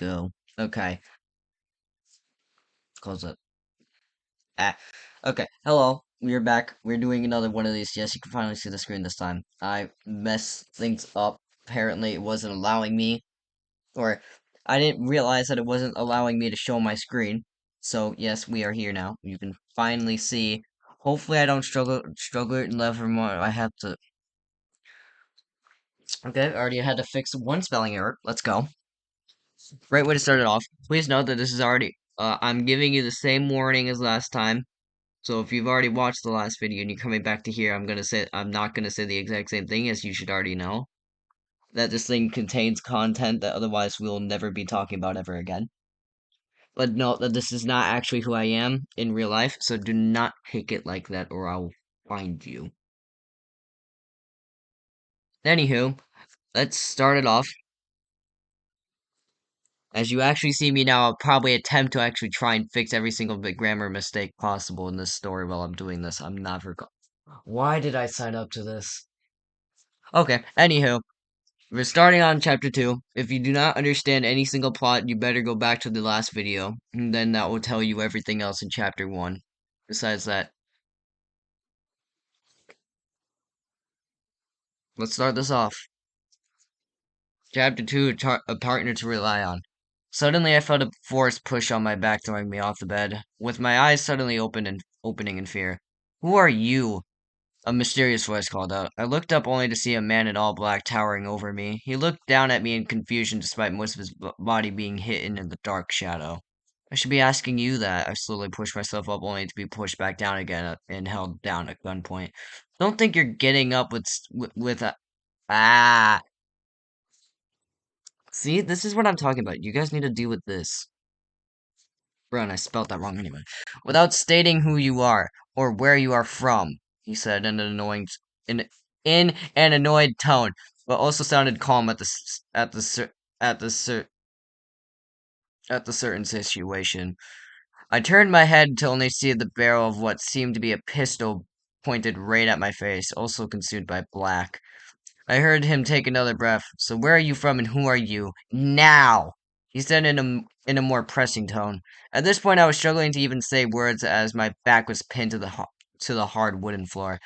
go. Okay, close it. Ah, okay. Hello, we're back. We're doing another one of these. Yes, you can finally see the screen this time. I messed things up. Apparently, it wasn't allowing me, or I didn't realize that it wasn't allowing me to show my screen. So yes, we are here now. You can finally see. Hopefully, I don't struggle it and ever more. I have to. Okay, I already had to fix one spelling error. Let's go. Great way to start it off. Please note that this is already. I'm giving you the same warning as last time. So if you've already watched the last video and you're coming back to here, I'm not gonna say the exact same thing as you should already know. That this thing contains content that otherwise we'll never be talking about ever again. But note that this is not actually who I am in real life, so do not take it like that or I'll find you. Anywho, let's start it off. As you actually see me now, I'll probably attempt to actually try and fix every single bit grammar mistake possible in this story while I'm doing this. I'm never go- Why did I sign up to this? Okay, anywho. We're starting on chapter 2. If you do not understand any single plot, you better go back to the last video, and then that will tell you everything else in chapter 1. Besides that, let's start this off. Chapter 2, a partner to rely on. Suddenly I felt a force push on my back throwing me off the bed, with my eyes suddenly opening in fear. Who are you? A mysterious voice called out. I looked up only to see a man in all black towering over me. He looked down at me in confusion despite most of his body being hidden in the dark shadow. I should be asking you that. I slowly pushed myself up only to be pushed back down again and held down at gunpoint. Don't think you're getting up with a ah. See, this is what I'm talking about. You guys need to deal with this. Bro, and I spelled that wrong anyway. Without stating who you are or where you are from, he said in in an annoyed tone, but also sounded calm at the cer at the certain situation. I turned my head to only see the barrel of what seemed to be a pistol pointed right at my face, also consumed by black. I heard him take another breath. So where are you from and who are you? Now! He said in a more pressing tone. At this point, I was struggling to even say words as my back was pinned to to the hard wooden floor.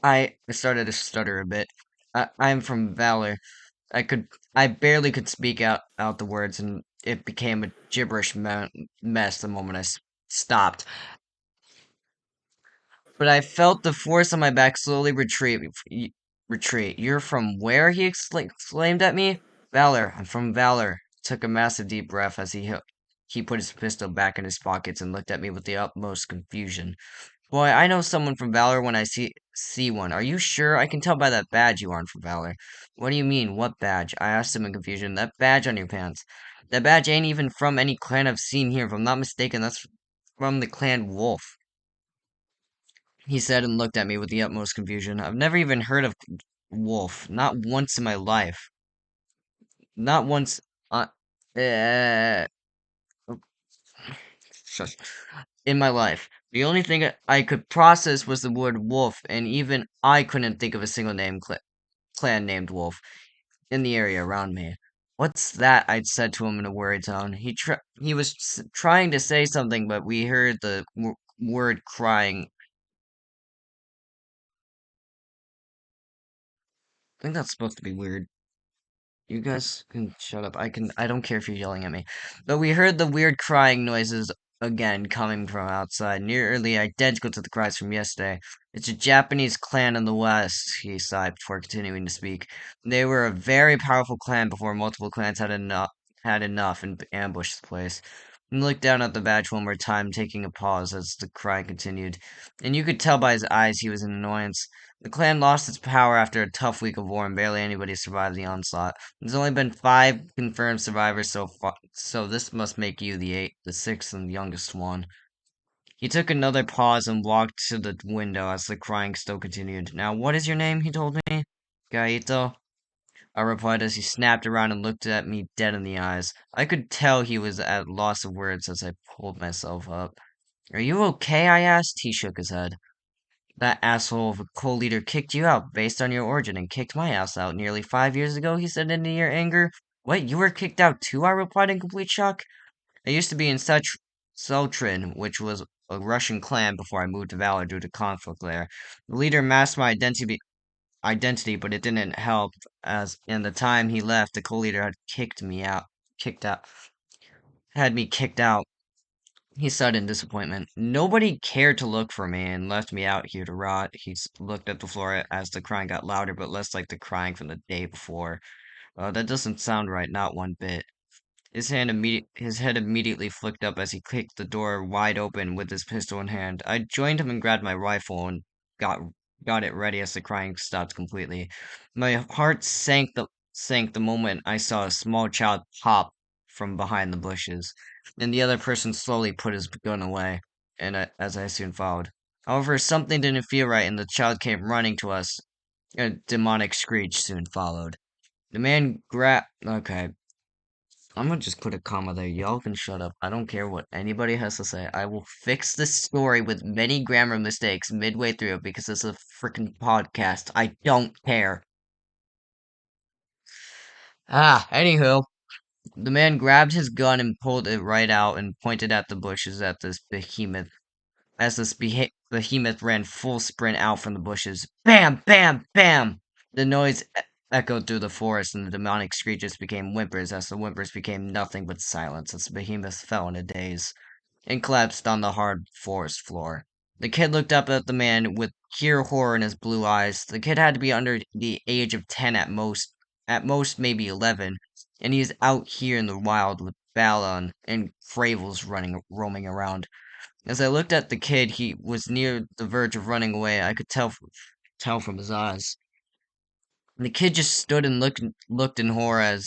I started to stutter a bit. I'm from Valor. I barely could speak out the words, and it became a gibberish mess the moment stopped. But I felt the force on my back slowly retreat. You're from where? He exclaimed at me. Valor. I'm from Valor. Took a massive deep breath as he put his pistol back in his pockets and looked at me with the utmost confusion. Boy, I know someone from Valor when I see one. Are you sure? I can tell by that badge you aren't from Valor. What do you mean? What badge? I asked him in confusion. That badge on your pants. That badge ain't even from any clan I've seen here. If I'm not mistaken, that's from the clan Wolf. He said and looked at me with the utmost confusion. I've never even heard of Wolf. Not once in my life. Not once. Uh, uh, shush. In my life. The only thing I could process was the word wolf, and even I couldn't think of a single clan named Wolf in the area around me. What's that? I'd said to him in a worried tone. He was trying to say something, but we heard the word crying. I think that's supposed to be weird. You guys can shut up. I don't care if you're yelling at me. But we heard the weird crying noises again coming from outside, nearly identical to the cries from yesterday. It's a Japanese clan in the west, he sighed before continuing to speak. They were a very powerful clan before multiple clans had enough and ambushed the place. He looked down at the badge one more time, taking a pause as the cry continued, and you could tell by his eyes he was in annoyance. The clan lost its power after a tough week of war, and barely anybody survived the onslaught. There's only been 5 confirmed survivors so far, so this must make you the sixth and youngest one. He took another pause and walked to the window as the crying still continued. Now, what is your name? He told me. Gaito. I replied as he snapped around and looked at me dead in the eyes. I could tell he was at loss of words as I pulled myself up. Are you okay? I asked. He shook his head. That asshole of a co-leader kicked you out based on your origin and kicked my ass out nearly 5 years ago, he said in near anger. What, you were kicked out too? I replied in complete shock. I used to be in such Sultran, which was a Russian clan before I moved to Valor due to conflict there. The leader masked my identity, but it didn't help, as in the time he left, the co-leader kicked out, had me kicked out. He sighed in disappointment. Nobody cared to look for me and left me out here to rot. Looked at the floor as the crying got louder, but less like the crying from the day before. That doesn't sound right, not one bit. His head immediately flicked up as he kicked the door wide open with his pistol in hand. I joined him and grabbed my rifle and got got it ready as the crying stopped completely. My heart sank the moment I saw a small child pop from behind the bushes, and the other person slowly put his gun away, as I soon followed. However, something didn't feel right, and the child came running to us. A demonic screech soon followed. The man grabbed. Okay, I'm gonna just put a comma there. Y'all can shut up. I don't care what anybody has to say. I will fix this story with many grammar mistakes midway through because it's a freaking podcast. I don't care. Anywho, the man grabbed his gun and pulled it right out and pointed at the bushes at this behemoth. As behemoth ran full sprint out from the bushes. Bam! Bam! Bam! The noise echoed through the forest, and the demonic screeches became whimpers as the whimpers became nothing but silence as the behemoth fell in a daze and collapsed on the hard forest floor. The kid looked up at the man with pure horror in his blue eyes. The kid had to be under the age of 10 at most maybe 11, and he is out here in the wild with Balon and Fravels roaming around. As I looked at the kid, he was near the verge of running away. I could tell from his eyes. The kid just stood and looked in horror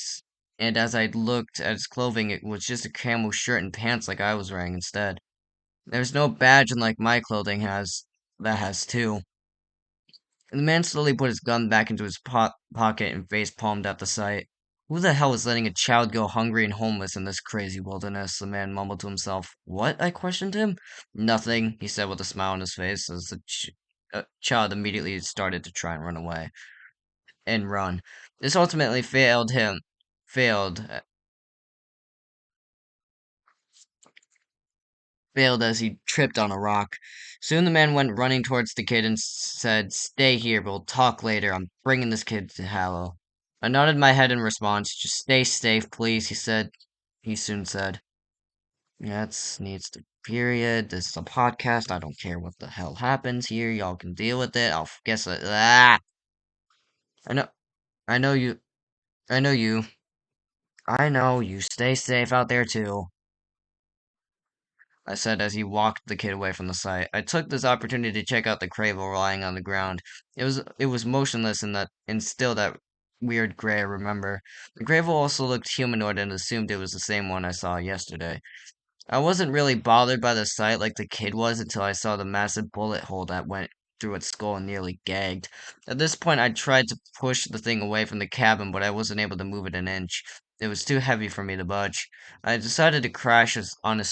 and as I looked at his clothing, it was just a camel shirt and pants like I was wearing instead. There's no badge unlike my clothing has that has two. And the man slowly put his gun back into his pocket and face palmed at the sight. Who the hell is letting a child go hungry and homeless in this crazy wilderness? The man mumbled to himself. What? I questioned him. Nothing, he said with a smile on his face as the child immediately started to try and run away. And run. This ultimately failed failed as he tripped on a rock. Soon the man went running towards the kid and said, Stay here, we'll talk later. I'm bringing this kid to Hallow. I nodded my head in response. Just stay safe, please, he soon said. That's needs to period. This is a podcast. I don't care what the hell happens here. Y'all can deal with it. I'll guess it. I know I know you I know you. I know you. Stay safe out there too. I said as he walked the kid away from the site. I took this opportunity to check out the cradle lying on the ground. It was motionless and still that weird gray I remember. The cradle also looked humanoid and assumed it was the same one I saw yesterday. I wasn't really bothered by the sight like the kid was until I saw the massive bullet hole that went through its skull and nearly gagged. At this point, I tried to push the thing away from the cabin, but I wasn't able to move it an inch. It was too heavy for me to budge. I decided to on a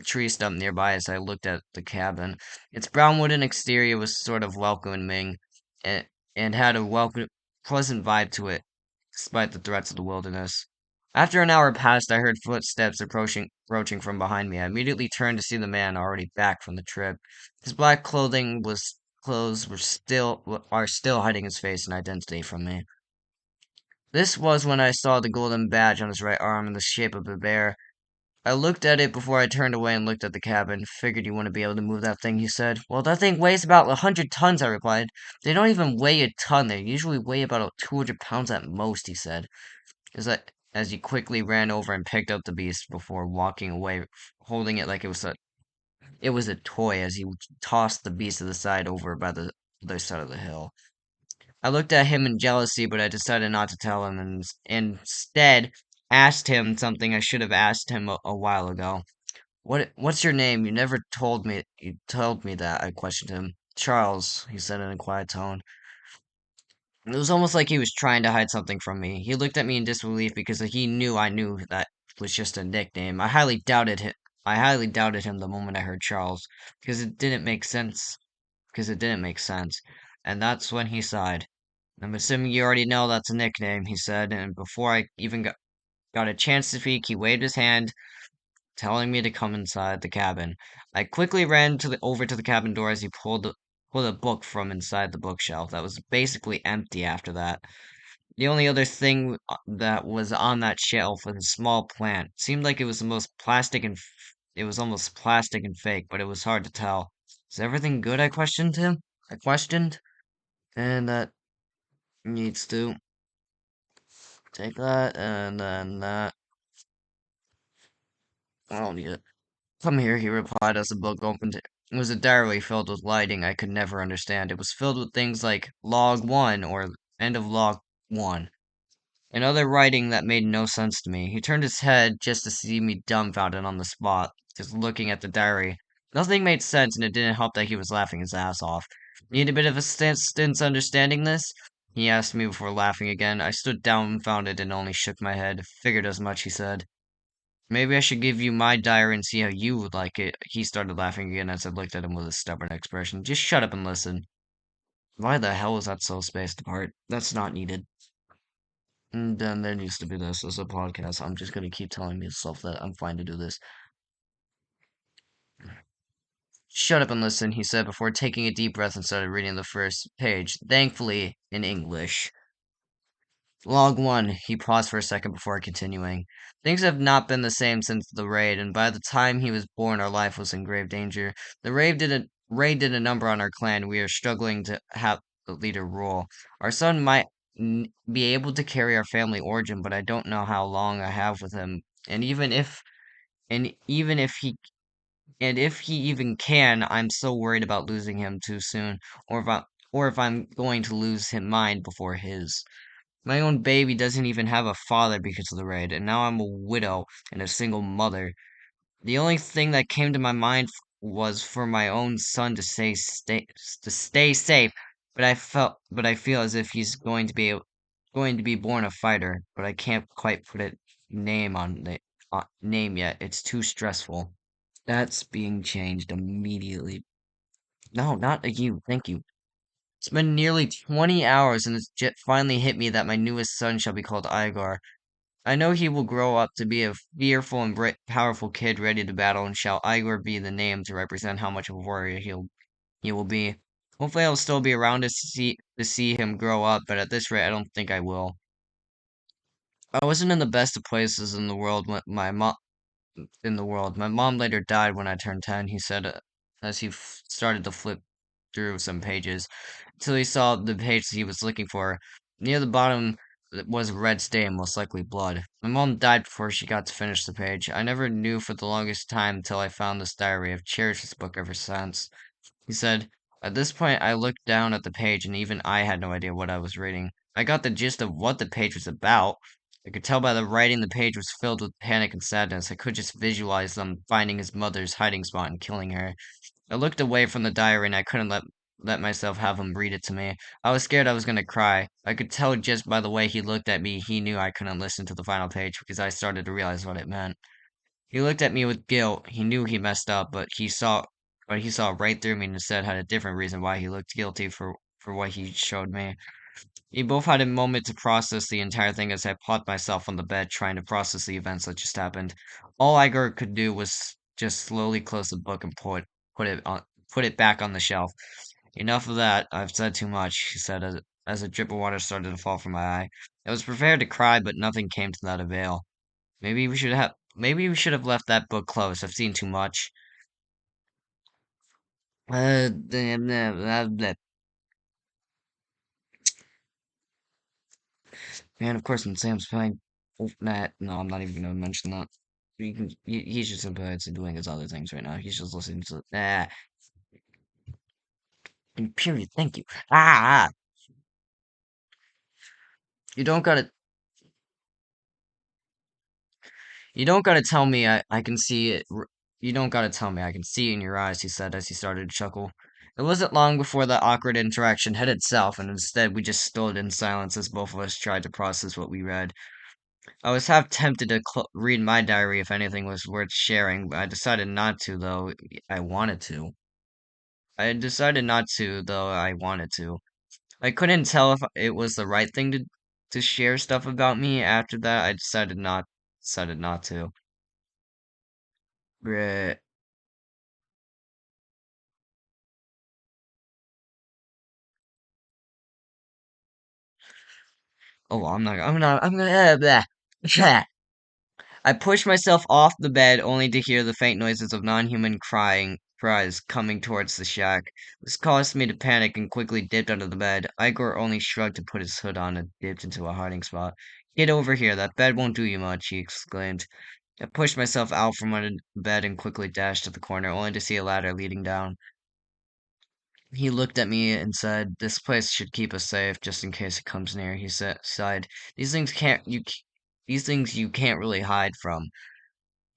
tree stump nearby as I looked at the cabin. Its brown wooden exterior was sort of welcoming and, and had a pleasant vibe to it, despite the threats of the wilderness. After an hour passed, I heard footsteps approaching from behind me. I immediately turned to see the man already back from the trip. His black clothes are still hiding his face and identity from me. This was when I saw the golden badge on his right arm in the shape of a bear. I looked at it before I turned away and looked at the cabin. Figured you wouldn't be able to move that thing, he said. Well, that thing weighs about 100 tons, I replied. They don't even weigh a ton. They usually weigh about 200 pounds at most, he said. As he quickly ran over and picked up the beast before walking away, holding it like it was a toy as he tossed the beast to the side over by the other side of the hill. I looked at him in jealousy, but I decided not to tell him and instead asked him something I should have asked him a while ago. What's your name? You told me that, I questioned him. Charles, he said in a quiet tone. It was almost like he was trying to hide something from me. He looked at me in disbelief because he knew I knew that was just a nickname. I highly doubted him the moment I heard Charles, because it didn't make sense. Because it didn't make sense. And that's when he sighed. I'm assuming you already know that's a nickname, he said, and before I even got got a chance to speak, he waved his hand, telling me to come inside the cabin. I quickly ran over to the cabin door as he pulled a book from inside the bookshelf that was basically empty after that. The only other thing that was on that shelf was a small plant. Seemed like it was almost plastic and fake, but it was hard to tell. Is everything good? I questioned him. I questioned, and that needs to take that, and then that. I don't need it. Come here, he replied as the book opened. It was a diary filled with lighting I could never understand. It was filled with things like log 1 or end of log 1 and other writing that made no sense to me. He turned his head just to see me dumbfounded on the spot, just looking at the diary. Nothing made sense, and it didn't help that he was laughing his ass off. Need a bit of assistance understanding this? He asked me before laughing again. I stood dumbfounded and only shook my head. Figured as much, he said. Maybe I should give you my diary and see how you would like it. He started laughing again as I looked at him with a stubborn expression. Just shut up and listen. Why the hell is that so spaced apart? That's not needed. And then there needs to be this as a podcast. I'm just gonna keep telling myself that I'm fine to do this. Shut up and listen, he said before taking a deep breath and started reading the first page, thankfully in English. Log 1. He paused for a second before continuing. Things have not been the same since the raid, and by the time he was born, our life was in grave danger. The raid did a number on our clan. We are struggling to have the leader rule. Our son might be able to carry our family origin, but I don't know how long I have with him. And even if he and if he even can, I'm so worried about losing him too soon, or if I'm going to lose him mine before his. My own baby doesn't even have a father because of the raid, and now I'm a widow and a single mother. The only thing that came to my mind was for my own son to stay safe, but I feel as if he's going to be born a fighter, but I can't quite put a name yet. It's too stressful. That's being changed immediately. No, not a you. Thank you. It's been nearly 20 hours and finally hit me that my newest son shall be called Igar. I know he will grow up to be a fearful and powerful kid ready to battle, and shall Igor be the name to represent how much of a warrior he will be. Hopefully I'll still be around to see him grow up, but at this rate I don't think I will. I wasn't in the best of places in the world when my mom in the world. My mom later died when I turned 10, he said as he started to flip through some pages until he saw the page he was looking for. Near the bottom was a red stain, most likely blood. My mom died before she got to finish the page. I never knew for the longest time until I found this diary. I've cherished this book ever since. He said, at this point, I looked down at the page, and even I had no idea what I was reading. I got the gist of what the page was about. I could tell by the writing the page was filled with panic and sadness. I could just visualize them finding his mother's hiding spot and killing her. I looked away from the diary and I couldn't let myself have him read it to me. I was scared I was gonna cry. I could tell just by the way he looked at me he knew I couldn't listen to the final page because I started to realize what it meant. He looked at me with guilt. He knew he messed up, but he saw right through me and instead had a different reason why he looked guilty for what he showed me. We both had a moment to process the entire thing as I plopped myself on the bed trying to process the events that just happened. All Igor could do was just slowly close the book and put it back on the shelf. Enough of that. I've said too much, he said as a drip of water started to fall from my eye. I was prepared to cry, but nothing came to that avail. Maybe we should have left that book closed. I've seen too much. Man, of course, when Sam's playing. Oh, nah, no, I'm not even gonna mention that. He's just doing his other things right now. He's just listening to. Period. Thank you. You don't gotta. You don't gotta tell me I can see it. You don't gotta tell me I can see it in your eyes, he said as he started to chuckle. It wasn't long before that awkward interaction hid itself, and instead we just stood in silence as both of us tried to process what we read. I was half tempted to read my diary if anything was worth sharing, but I decided not to, though I wanted to. I decided not to, though I wanted to. I couldn't tell if it was the right thing to share stuff about me. After that, I decided not. decided not to. Bleh. Oh, I'm gonna, bleh. I pushed myself off the bed only to hear the faint noises of non-human cries coming towards the shack. This caused me to panic and quickly dipped under the bed. Igor only shrugged to put his hood on and dipped into a hiding spot. Get over here, that bed won't do you much, he exclaimed. I pushed myself out from under the bed and quickly dashed to the corner, only to see a ladder leading down. He looked at me and said, "This place should keep us safe, just in case it comes near." He sighed. These things can't you c- These things you can't really hide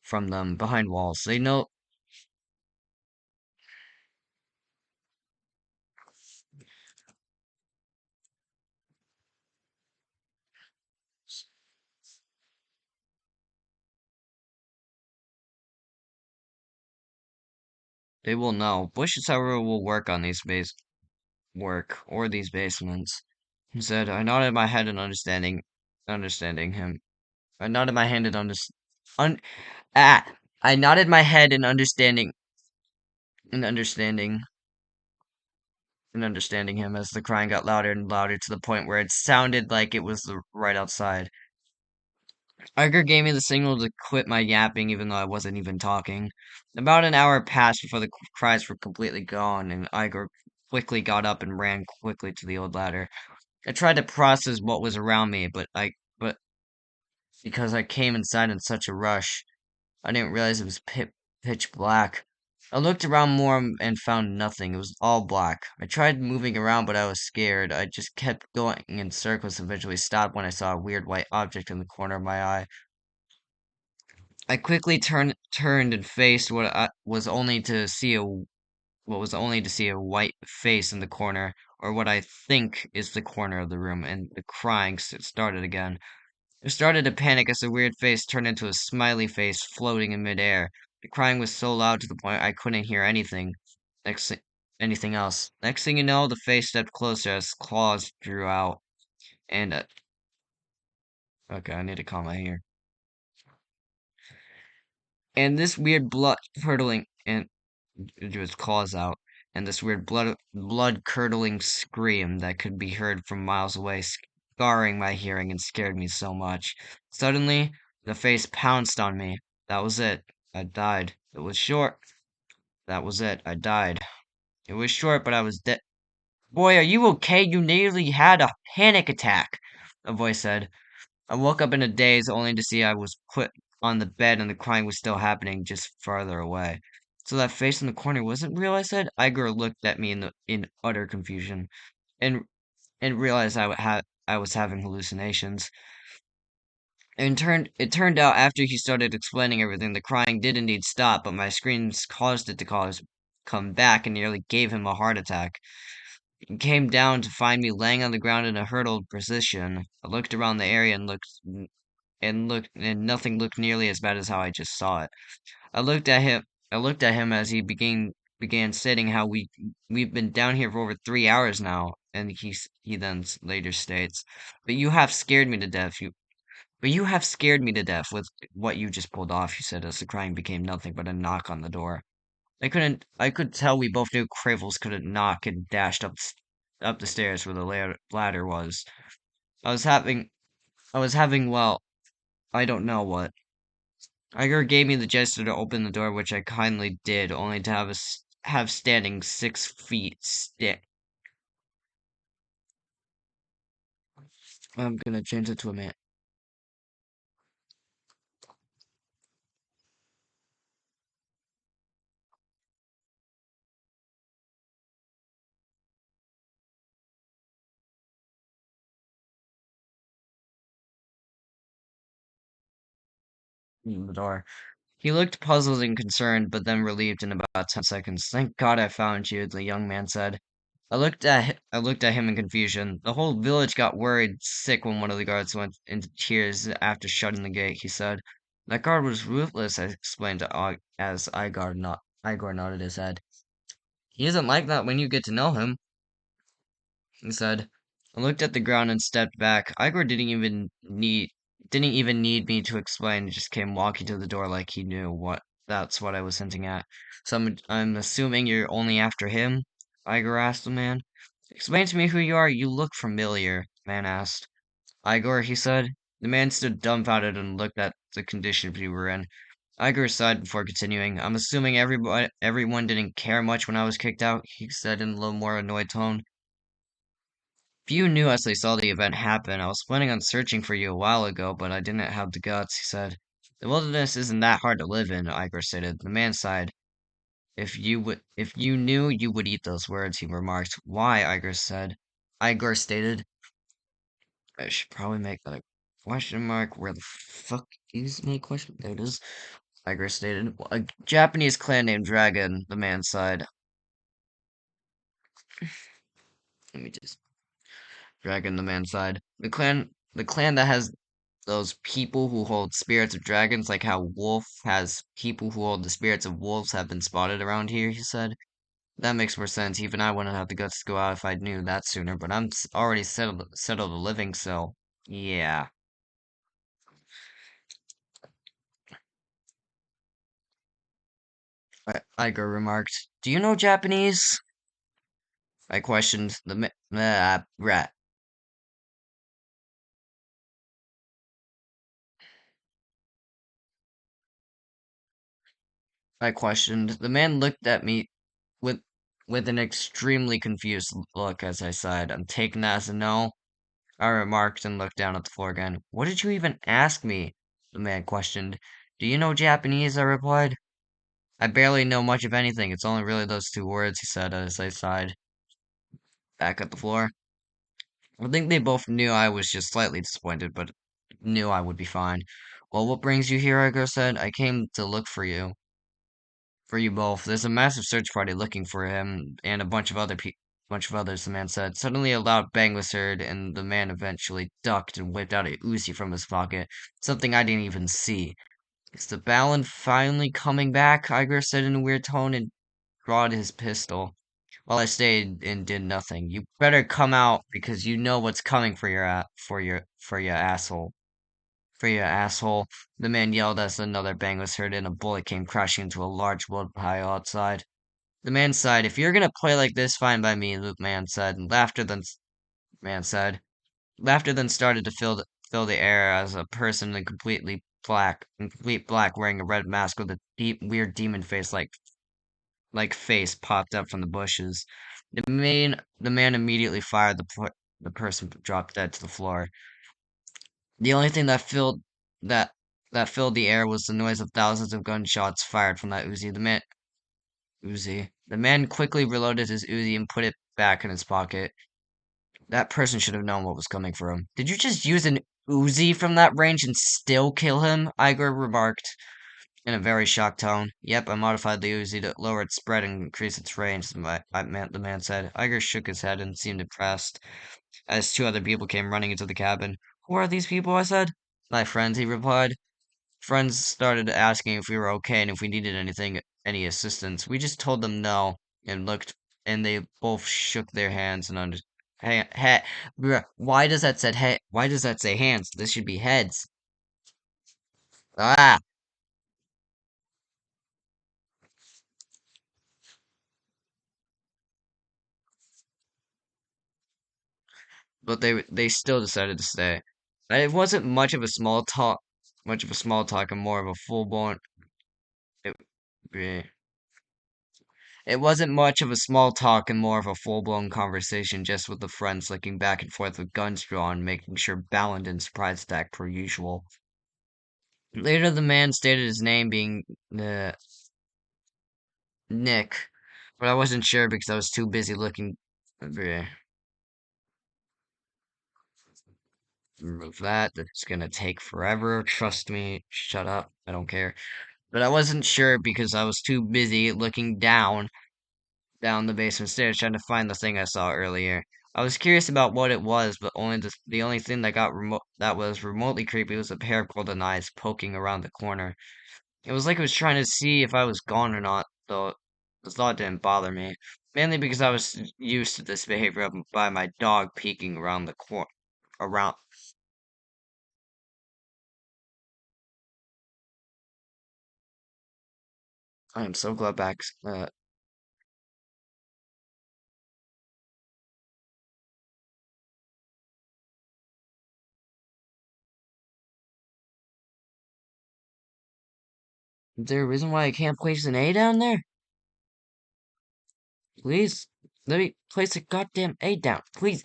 from them behind walls. They know they will know. Bushes, however, will work on these these basements. He said. I nodded my head in understanding him. I nodded my hand in un ah I nodded my head in understanding him as the crying got louder and louder to the point where it sounded like it was right outside. Edgar gave me the signal to quit my yapping even though I wasn't even talking. About an hour passed before the cries were completely gone, and Igor quickly got up and ran quickly to the old ladder. I tried to process what was around me, but because I came inside in such a rush, I didn't realize it was pitch black. I looked around more and found nothing. It was all black. I tried moving around, but I was scared. I just kept going in circles and eventually stopped when I saw a weird white object in the corner of my eye. I quickly turned and faced what was only to see a white face in the corner, or what I think is the corner of the room, and the crying started again. I started to panic as the weird face turned into a smiley face floating in midair. The crying was so loud to the point I couldn't hear next thi- anything else. Next thing you know, the face stepped closer as claws drew out, and okay, I need to calm my ear. And this weird blood curdling and drew its claws out, and this weird blood curdling scream that could be heard from miles away, scarring my hearing and scared me so much. Suddenly, the face pounced on me. That was it. I died. It was short. That was it. I died. It was short, but I was dead. Boy, are you okay? You nearly had a panic attack, a voice said. I woke up in a daze only to see I was put on the bed and the crying was still happening just farther away. So that face in the corner wasn't real, I said. Igor looked at me in utter confusion and realized I was having hallucinations. And it turned out after he started explaining everything, the crying did indeed stop, but my screams caused it to come back and nearly gave him a heart attack. He came down to find me laying on the ground in a hurtled position. I looked around the area and nothing looked nearly as bad as how I just saw it. I looked at him I looked at him as he began stating how we've been down here for over 3 hours now, and he then later states, "But you have scared me to death. You have scared me to death with what you just pulled off," he said as the crying became nothing but a knock on the door. I could tell we both knew Cravels couldn't knock and dashed up the stairs where the ladder was. I was having well, I don't know what. Iger gave me the gesture to open the door, which I kindly did, only to have standing 6 feet stick. I'm gonna change it to a man. In the door. He looked puzzled and concerned, but then relieved in about 10 seconds. Thank God I found you, the young man said. I looked at him in confusion. The whole village got worried sick when one of the guards went into tears after shutting the gate, he said. That guard was ruthless, I explained to as Igor nodded his head. He isn't like that when you get to know him, he said. I looked at the ground and stepped back. Igor didn't even Didn't even need me to explain, just came walking to the door like he knew what that's what I was hinting at. So I'm assuming you're only after him? Igor asked the man. Explain to me who you are, you look familiar, the man asked. Igor, he said. The man stood dumbfounded and looked at the condition we were in. Igor sighed before continuing. I'm assuming everyone didn't care much when I was kicked out, he said in a little more annoyed tone. Few knew as they saw the event happen. I was planning on searching for you a while ago, but I didn't have the guts, he said. The wilderness isn't that hard to live in, Igor stated. The man sighed. If you knew, you would eat those words, he remarked. Why? Igor said. Igor stated. I should probably make that a question mark. Where the fuck is my question? There it is. Igor stated. A Japanese clan named Dragon, the man sighed. Let me just Dragon, the man sighed. The clan that has those people who hold spirits of dragons, like how Wolf has people who hold the spirits of wolves have been spotted around here, he said. That makes more sense. Even I wouldn't have the guts to go out if I knew that sooner, but already settled a living, so yeah. Iger remarked. Do you know Japanese? I questioned rat. I questioned. The man looked at me with with an extremely confused look as I sighed. I'm taking that as a no. I remarked and looked down at the floor again. What did you even ask me? The man questioned. Do you know Japanese? I replied. I barely know much of anything. It's only really those two words, he said as I sighed back at the floor. I think they both knew I was just slightly disappointed, but knew I would be fine. Well, what brings you here? Igo said. I came to look for you. For you both. There's a massive search party looking for him and a bunch of others, the man said. Suddenly a loud bang was heard, and the man eventually ducked and whipped out a Uzi from his pocket. Something I didn't even see. Is the Balan finally coming back? Iger said in a weird tone and drawed his pistol. While I stayed and did nothing. You better come out because you know what's coming for your asshole. For your asshole, the man yelled as another bang was heard and a bullet came crashing into a large wood pile outside. The man sighed. If you're gonna play like this, fine by me, the man said. And man said. Laughter then started to fill the air as a person in complete black, wearing a red mask with a deep, weird demon face like face popped up from the bushes. The man immediately fired. The person dropped dead to the floor. The only thing that that filled the air was the noise of thousands of gunshots fired from that Uzi. The man quickly reloaded his Uzi and put it back in his pocket. That person should have known what was coming for him. Did you just use an Uzi from that range and still kill him? Igor remarked in a very shocked tone. Yep, I modified the Uzi to lower its spread and increase its range, the man said. Igor shook his head and seemed impressed as two other people came running into the cabin. Who are these people? I said. My friends, he replied. Friends started asking if we were okay and if we needed any assistance. We just told them no and and they both shook their hands and bruh, why does that say hands? This should be heads. Ah, but they still decided to stay. It wasn't much of a small talk and more of a full blown. It, eh, it wasn't much of a small talk and more of a full blown conversation, just with the friends looking back and forth with guns drawn, making sure Balin didn't surprise attack per usual. Later, the man stated his name being uh, Nick, but I wasn't sure because I was too busy looking. eh, Remove that. That's gonna take forever. Trust me. Shut up. I don't care. But I wasn't sure because I was too busy looking down the basement stairs trying to find the thing I saw earlier. I was curious about what it was, but the only thing that was remotely creepy was a pair of golden eyes poking around the corner. It was like it was trying to see if I was gone or not, though the thought didn't bother me, mainly because I was used to this behavior by my dog peeking around the around I am so glad back. Is there a reason why I can't place an A down there? Please, let me place a goddamn A down. Please.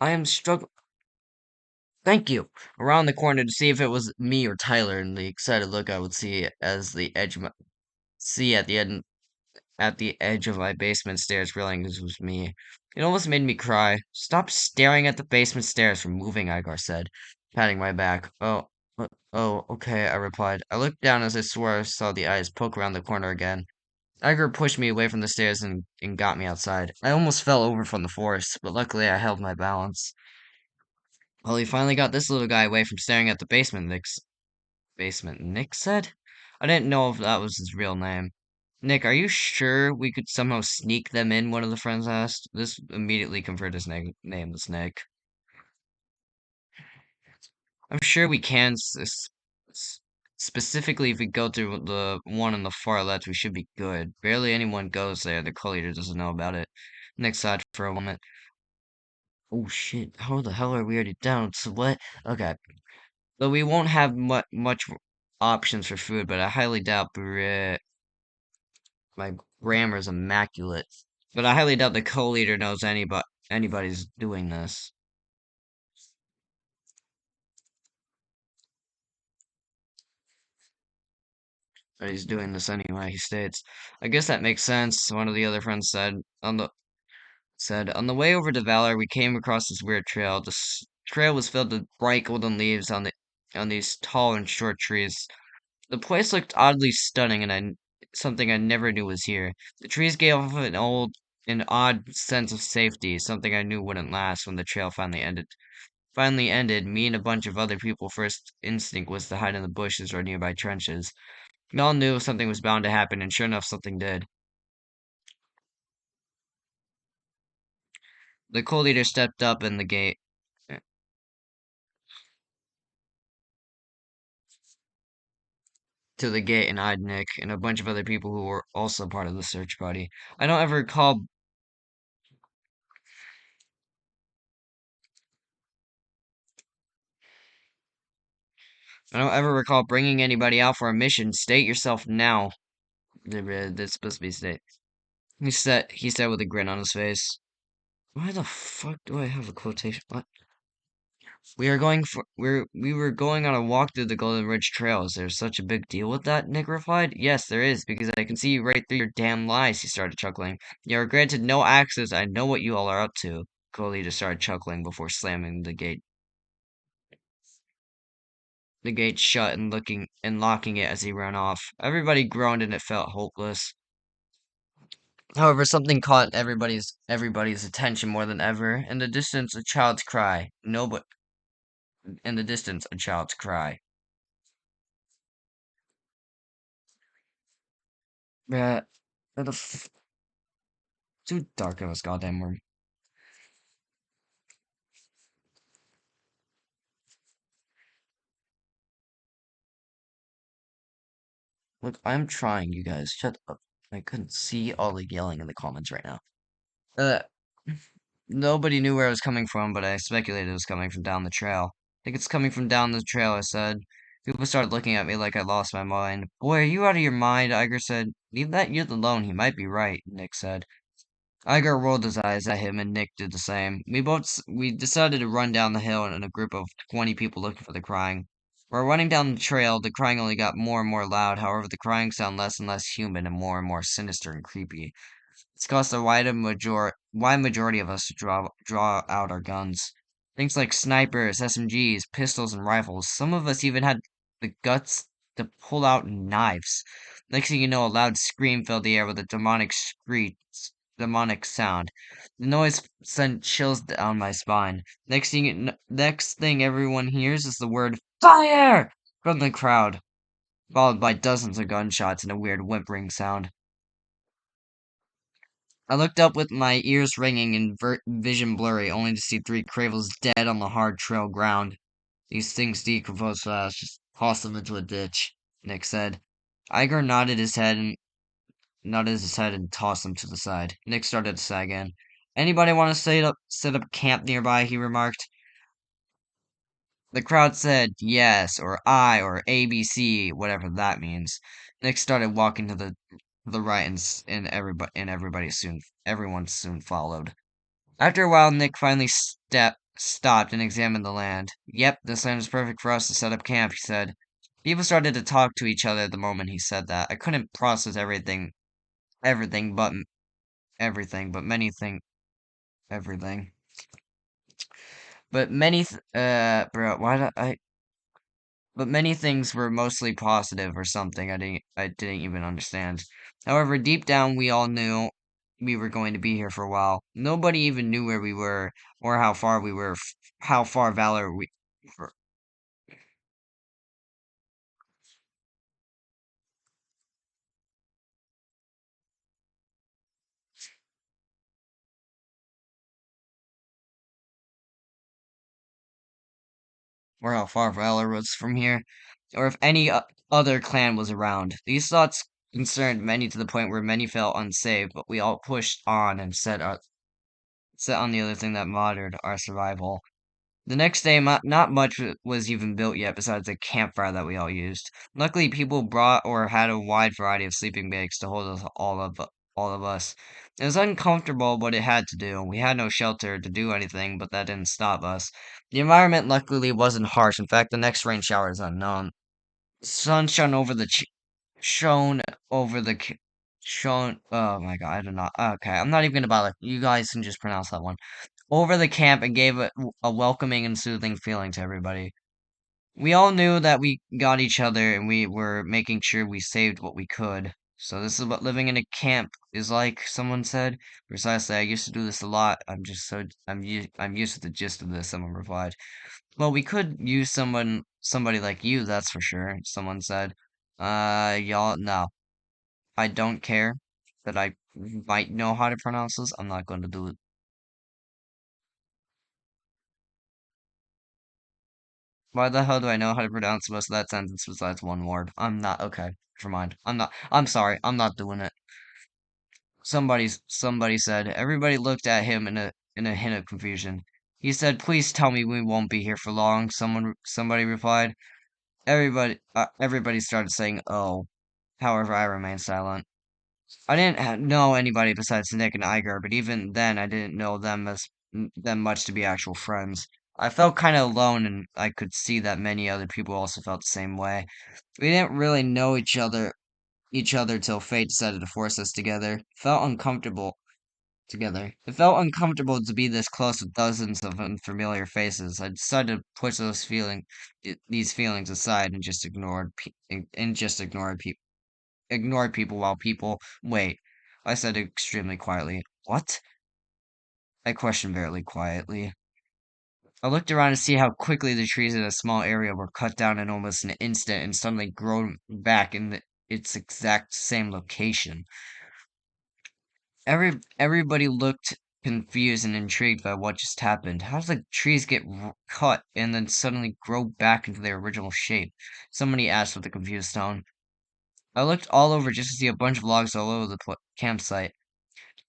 I am struggling. Thank you. Around the corner to see if it was me or Tyler, and the excited look I would see as the edge of my, see at the edge of my basement stairs, realizing this was me. It almost made me cry. Stop staring at the basement stairs for moving, Igar said, patting my back. Oh, okay, I replied. I looked down as I swore I saw the eyes poke around the corner again. Igar pushed me away from the stairs and got me outside. I almost fell over from the force, but luckily I held my balance. Well, he finally got this little guy away from staring at the basement, Nick said? I didn't know if that was his real name. Nick, are you sure we could somehow sneak them in? One of the friends asked. This immediately confirmed his name was Nick. I'm sure we can. Specifically, if we go through the one on the far left, we should be good. Barely anyone goes there. The co-leader doesn't know about it. Nick sighed for a moment. Oh shit! How the hell are we already down? So what? Okay. Though we won't have much options for food, but I highly doubt my grammar's immaculate. But I highly doubt the co-leader knows anybody's doing this. But he's doing this anyway, he states. I guess that makes sense, one of the other friends said. On the way over to Valor, we came across this weird trail. This trail was filled with bright golden leaves on these tall and short trees. The place looked oddly stunning, and something I never knew was here. The trees gave off an odd sense of safety, something I knew wouldn't last when the trail finally ended. Me and a bunch of other people first instinct was to hide in the bushes or nearby trenches. We all knew something was bound to happen, and sure enough, something did. The co-leader stepped up in the gate to the gate and eyed Nick and a bunch of other people who were also part of the search party. I don't ever recall I don't ever recall bringing anybody out for a mission. State yourself now. That's supposed to be state. He said with a grin on his face. Why the fuck do I have a quotation? What? We were going on a walk through the Golden Ridge Trail. Is there such a big deal with that? Nick replied. Yes, there is, because I can see you right through your damn lies, he started chuckling. You are granted no access. I know what you all are up to. Coley just started chuckling before slamming the gate shut and locking it as he ran off. Everybody groaned and it felt hopeless. However, something caught everybody's attention more than ever. In the distance, a child's cry. No, but in the distance, a child's cry. Yeah, too dark in this goddamn room. Look, I'm trying, you guys. Shut up. I couldn't see all the yelling in the comments right now. Uh, Nobody knew where it was coming from, but I speculated it was coming from down the trail. I think it's coming from down the trail, I said. People started looking at me like I lost my mind. Boy, are you out of your mind? Iger said. Leave that youth alone. He might be right, Nick said. Iger rolled his eyes at him, and Nick did the same. We decided to run down the hill in a group of 20 people looking for the crying. While running down the trail, the crying only got more and more loud. However, the crying sounded less and less human and more sinister and creepy. It's caused a wide majority of us to draw out our guns. Things like snipers, SMGs, pistols, and rifles. Some of us even had the guts to pull out knives. Next thing you know, a loud scream filled the air with a demonic sound. The noise sent chills down my spine. Next thing everyone hears is the word "Fire!" from the crowd, followed by dozens of gunshots and a weird whimpering sound. I looked up with my ears ringing and vision blurry, only to see three Cravels dead on the hard trail ground. These things decompose fast. Just toss them into a ditch, Nick said. Igor nodded his head and tossed him to the side. Nick started to say again. Anybody want to set up camp nearby? He remarked. The crowd said yes, or I, or ABC, whatever that means. Nick started walking to the right, and everyone soon followed. After a while, Nick finally stopped and examined the land. Yep, this land is perfect for us to set up camp, he said. People started to talk to each other the moment he said that. I couldn't process everything, but everything, but many things, everything. But bro, why did I? But many things were mostly positive or something. I didn't even understand. However, deep down, we all knew we were going to be here for a while. Nobody even knew where we were or how far we were, how far Valor we, or how far Valor was from here, or if any other clan was around. These thoughts concerned many to the point where many felt unsafe, but we all pushed on and set on the other thing that mattered, our survival. The next day, not much was even built yet besides a campfire that we all used. Luckily, people brought or had a wide variety of sleeping bags to hold us all of us. It was uncomfortable, but it had to do. We had no shelter to do anything, but that didn't stop us. The environment luckily wasn't harsh. In fact, the next rain shower is unknown. Sun shone over the shone. Oh my God, I don't know. Okay, I'm not even gonna bother. You guys can just pronounce that one over the camp and gave a welcoming and soothing feeling to everybody. We all knew that we got each other and we were making sure we saved what we could. So this is what living in a camp is like, someone said. Precisely, I used to do this a lot. I'm used to the gist of this, someone replied. Well, we could use somebody like you, that's for sure, someone said. Y'all, no. I don't care that I might know how to pronounce this. I'm not going to do it. Why the hell do I know how to pronounce most of that sentence besides one word? I'm not okay. Never mind. I'm sorry. I'm not doing it. Somebody said. Everybody looked at him in a hint of confusion. He said, "Please tell me we won't be here for long." Somebody replied. Everybody started saying, "Oh." However, I remained silent. I didn't know anybody besides Nick and Iger, but even then, I didn't know them much to be actual friends. I felt kind of alone, and I could see that many other people also felt the same way. We didn't really know each other till fate decided to force us together. Felt uncomfortable together. It felt uncomfortable to be this close with dozens of unfamiliar faces. I decided to push these feelings aside and just ignored people while people wait. I said extremely quietly. What? I questioned very quietly. I looked around to see how quickly the trees in a small area were cut down in almost an instant and suddenly grown back in its exact same location. Everybody looked confused and intrigued by what just happened. How did the trees get cut and then suddenly grow back into their original shape? Somebody asked with a confused tone. I looked all over just to see a bunch of logs all over the campsite.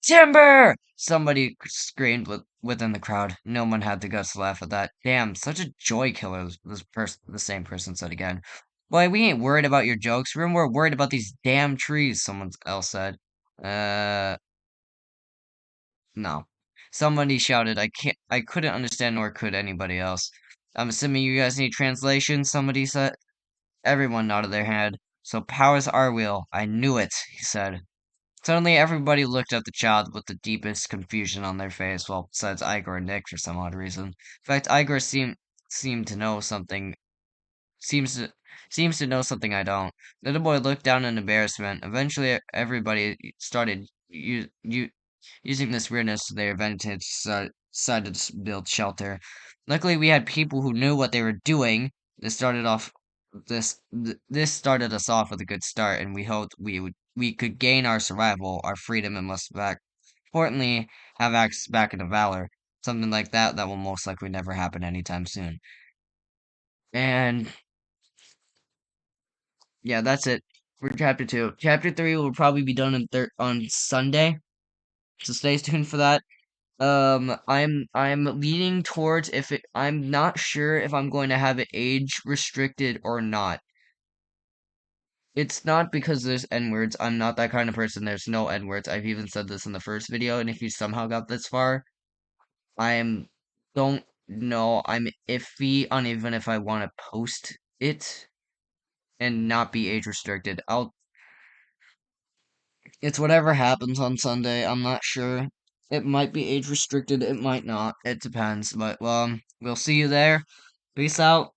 Timber! Somebody screamed within the crowd. No one had the guts to laugh at that. Damn, such a joy killer, the same person said again. Boy, we ain't worried about your jokes. We're more worried about these damn trees, someone else said. Uh, no. Somebody shouted. I couldn't understand, nor could anybody else. I'm assuming you guys need translation, somebody said. Everyone nodded their head. So powers are real. I knew it, he said. Suddenly, everybody looked at the child with the deepest confusion on their face, well, besides Igor and Nick for some odd reason. In fact, Igor seemed to know something. Seems to seems to know something I don't. The little boy looked down in embarrassment. Eventually, everybody started using this weirdness to their advantage. Decided to build shelter. Luckily, we had people who knew what they were doing. This started off. This started us off with a good start, and we hoped we could gain our survival, our freedom, and must back importantly have access back into valor. Something like that will most likely never happen anytime soon. And yeah, that's it. for chapter 2. Chapter 3 will probably be done on Sunday, so stay tuned for that. I'm leaning towards I'm not sure if I'm going to have it age restricted or not. It's not because there's N-words. I'm not that kind of person. There's no N-words. I've even said this in the first video, and if you somehow got this far, I'm don't know. I'm iffy on even if I want to post it and not be age restricted. It's whatever happens on Sunday. I'm not sure. It might be age restricted, it might not. It depends. But we'll see you there. Peace out.